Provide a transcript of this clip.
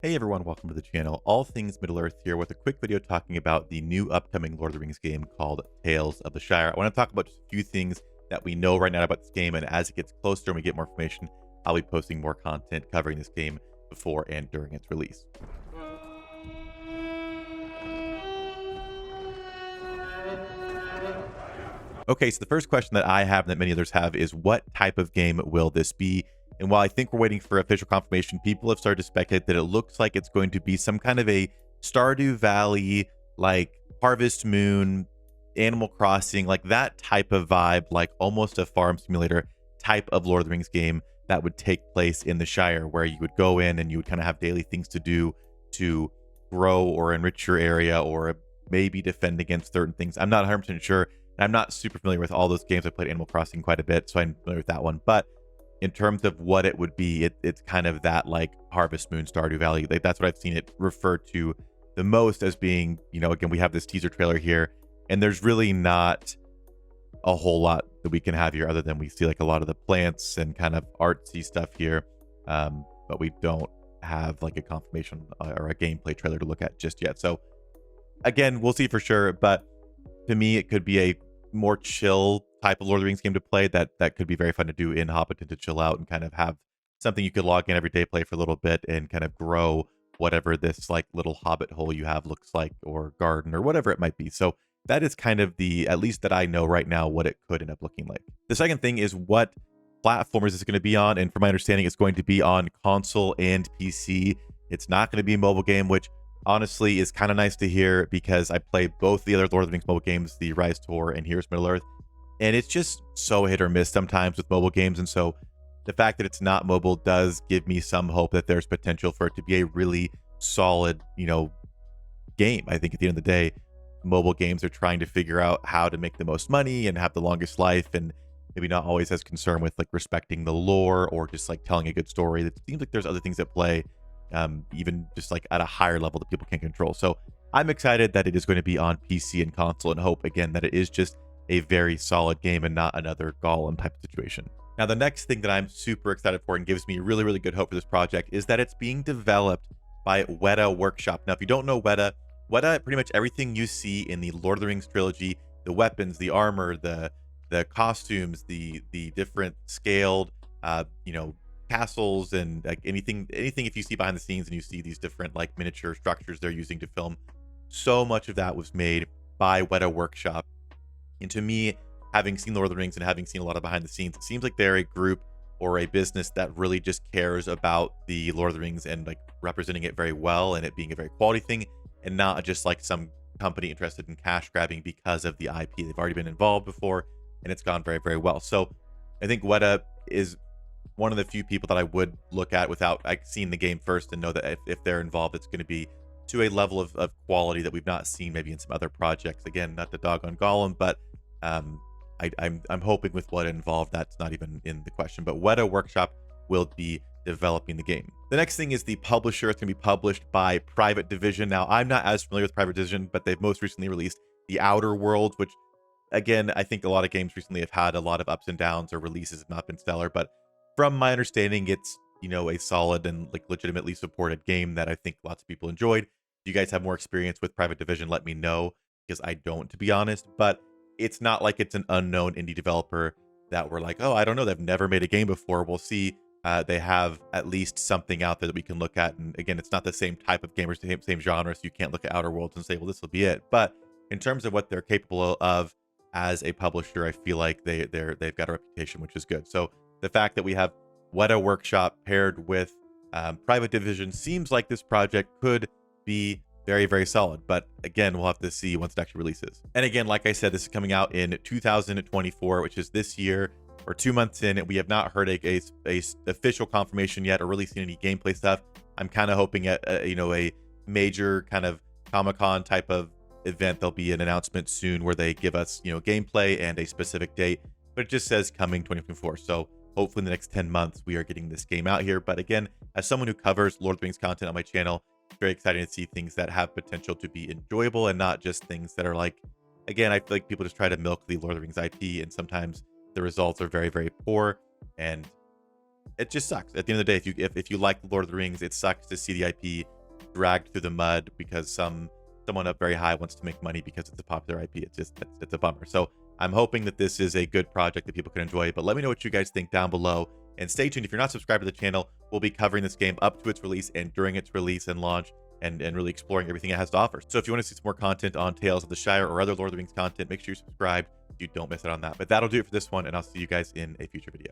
Hey everyone, welcome to the channel. All things Middle-earth here with a quick video talking about the new upcoming Lord of the Rings game called Tales of the Shire. I want to talk about just a few things that we know right now about this game, and as it gets closer and we get more information, I'll be posting more content covering this game before and during its release. Okay, so the first question that I have and that many others have is what type of game will this be? And while I think we're waiting for official confirmation, people have started to speculate that it looks like it's going to be some kind of a Stardew Valley, like Harvest Moon, Animal Crossing, like that type of vibe, like almost a farm simulator type of Lord of the Rings game that would take place in the Shire, where you would go in and you would kind of have daily things to do to grow or enrich your area or maybe defend against certain things. I'm not 100% sure. And I'm not super familiar with all those games. I played Animal Crossing quite a bit, so I'm familiar with that one. But in terms of what it would be, it's kind of that like Harvest Moon, Stardew Valley. Like that's what I've seen it referred to the most as being. Again, we have this teaser trailer here, and there's really not a whole lot that we can have here other than we see like a lot of the plants and kind of artsy stuff here. But we don't have like a confirmation or a gameplay trailer to look at just yet. So again, we'll see for sure. But to me, it could be a more chill type of Lord of the Rings game to play that could be very fun to do in Hobbiton, to chill out and kind of have something you could log in every day, play for a little bit, and kind of grow whatever this like little hobbit hole you have looks like, or garden, or whatever it might be. So that is kind of the, at least that I know right now, what it could end up looking like. The second thing is what platform is this going to be on? And from my understanding, it's going to be on console and PC. It's not going to be a mobile game, which honestly is kind of nice to hear, because I play both the other Lord of the Rings mobile games, the Rise Tour and Here's Middle-earth, and it's just so hit or miss sometimes with mobile games. And so the fact that it's not mobile does give me some hope that there's potential for it to be a really solid, game. I think at the end of the day, mobile games are trying to figure out how to make the most money and have the longest life, and maybe not always as concerned with like respecting the lore or just like telling a good story. It seems like there's other things at play, even just like at a higher level that people can control. So I'm excited that it is going to be on PC and console, and hope again that it is just a very solid game and not another Gollum type of situation. Now, the next thing that I'm super excited for and gives me really, really good hope for this project is that it's being developed by Weda Workshop. Now, if you don't know Weda, pretty much everything you see in the Lord of the Rings trilogy, the weapons, the armor, the costumes, the different scaled, castles, and like anything if you see behind the scenes and you see these different like miniature structures they're using to film, so much of that was made by Weta Workshop. And to me, having seen Lord of the Rings and having seen a lot of behind the scenes, it seems like they're a group or a business that really just cares about the Lord of the Rings and like representing it very well and it being a very quality thing, and not just like some company interested in cash grabbing because of the IP. They've already been involved before and it's gone very, very well. So I think Weta is one of the few people that I would look at without like seeing the game first, and know that if they're involved, it's going to be to a level of quality that we've not seen maybe in some other projects. Again, not the dog on Gollum, but I'm hoping with what involved, that's not even in the question. But Weta Workshop will be developing the game. The next thing is the publisher. It's going to be published by Private Division. Now, I'm not as familiar with Private Division, but they've most recently released The Outer Worlds, which, again, I think a lot of games recently have had a lot of ups and downs, or releases have not been stellar. But from my understanding, it's, a solid and like legitimately supported game that I think lots of people enjoyed. If you guys have more experience with Private Division, let me know, because I don't, to be honest. But it's not like it's an unknown indie developer that we're like, oh, I don't know, they've never made a game before. We'll see. They have at least something out there that we can look at. And again, it's not the same type of game or same genre, so you can't look at Outer Worlds and say, well, this will be it. But in terms of what they're capable of as a publisher, I feel like they've got a reputation, which is good. So the fact that we have Weta Workshop paired with Private Division seems like this project could be very, very solid. But again, we'll have to see once it actually releases. And again, like I said, this is coming out in 2024, which is this year. We're 2 months in, and we have not heard a official confirmation yet, or really seen any gameplay stuff. I'm kind of hoping at a major kind of Comic-Con type of event, there'll be an announcement soon where they give us gameplay and a specific date. But it just says coming 2024. So hopefully in the next 10 months, we are getting this game out here. But again, as someone who covers Lord of the Rings content on my channel, it's very exciting to see things that have potential to be enjoyable, and not just things that are like, again, I feel like people just try to milk the Lord of the Rings IP, and sometimes the results are very, very poor. And it just sucks. At the end of the day, if you like the Lord of the Rings, it sucks to see the IP dragged through the mud because someone up very high wants to make money because it's a popular IP. It's a bummer. So I'm hoping that this is a good project that people can enjoy. But let me know what you guys think down below. And stay tuned. If you're not subscribed to the channel, we'll be covering this game up to its release and during its release and launch, and really exploring everything it has to offer. So if you want to see some more content on Tales of the Shire or other Lord of the Rings content, make sure you're subscribed so you don't miss out on that. But that'll do it for this one, and I'll see you guys in a future video.